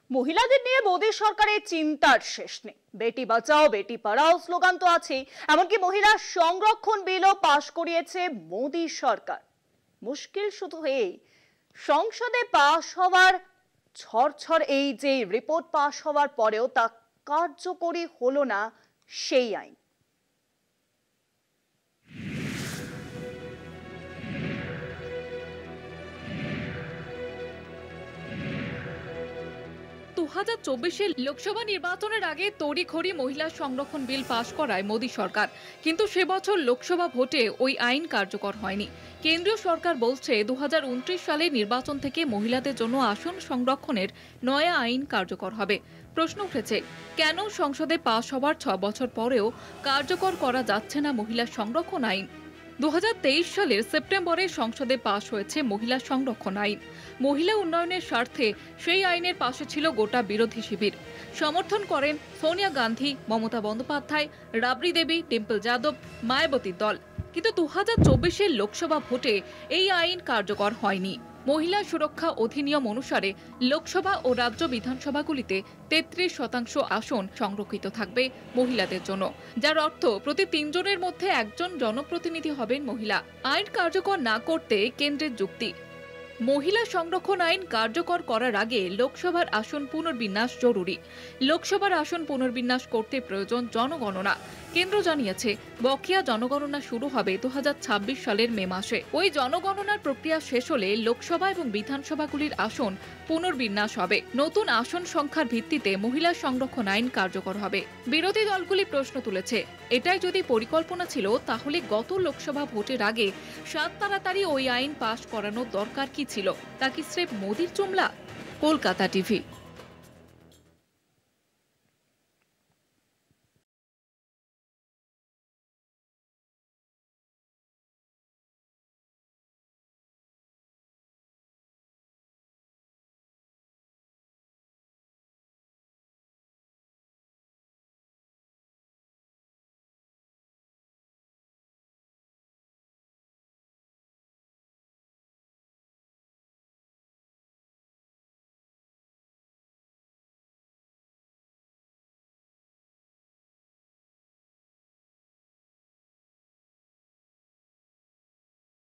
মহিলাদের নিয়ে মোদী সরকারের চিন্তার শেষ নেই। বেটি বাঁচাও বেটি পড়াও স্লোগান তো আছে, এমনকি মহিলা সংরক্ষণ বিলও পাশ করিয়েছে মোদী সরকার। মুশকিল শুধু এই, সংসদে পাশ হওয়ার ঝরঝর এই যে রিপোর্ট পাশ হওয়ার পরেও তা কার্যকরী হলো না সেই আইন। 2024 লোকসভা নির্বাচনের আগে তড়িঘড়ি মহিলা সংরক্ষণ বিল পাশ করায় মোদী সরকার, কিন্তু সে বছর লোকসভা ভোটে ওই আইন কার্যকর হয়নি। কেন্দ্রীয় সরকার বলছে 2029 সালে নির্বাচন থেকে মহিলাদের জন্য আসন সংরক্ষণের নয়া আইন কার্যকর হবে। প্রশ্ন উঠেছে, কেন সংসদে পাশ হওয়ার 6 বছর পরেও কার্যকর করা যাচ্ছে না মহিলা সংরক্ষণ আইন? 2023 সালের সেপ্টেম্বরে সংসদে পাশ হয়েছে মহিলা সংরক্ষণ আইন। মহিলা উন্নয়নের স্বার্থে সেই আইনের পাশে ছিল গোটা বিরোধী শিবির। সমর্থন করেন সোনিয়া গান্ধী, মমতা বন্দ্যোপাধ্যায়, রাবড়ি দেবী, ডিম্পল যাদব, মায়াবতীর দল। কিন্তু 2024 লোকসভা ভোটে এই আইন কার্যকর হয়নি। মহিলা সুরক্ষা অধিনিয়ম অনুসারে লোকসভা ও রাজ্য বিধানসভাগুলিতে 33% আসন সংরক্ষিত থাকবে মহিলাদের জন্য, যার অর্থ প্রতি 3 জনের মধ্যে একজন জনপ্রতিনিধি হবেন মহিলা। আইন কার্যকর না করতে কেন্দ্রের যুক্তি, মহিলা সংরক্ষণ আইন কার্যকর করার আগে লোকসভার আসন পুনর্বিন্যাস জরুরি। লোকসভার আসন পুনর্বিন্যাস করতে প্রয়োজন জনগণনা। কেন্দ্র জানিয়েছে বকেয়া জনগণনা শুরু হবে 2026 সালের মে মাসে। ওই জনগণনার প্রক্রিয়া শেষ হলে লোকসভা এবং বিধানসভাগুলির আসন পুনর্বিন্যাস হবে। নতুন আসন সংখ্যার ভিত্তিতে মহিলা সংরক্ষণ আইন কার্যকর হবে। বিরোধী দলগুলি প্রশ্ন তুলেছে, এটাই যদি পরিকল্পনা ছিল তাহলে গত লোকসভা ভোটের আগে তাড়াতাড়ি ওই আইন পাশ করানোর দরকার কি ছিল? তা কি স্রেফ মোদির জুমলা? কলকাতা টিভি।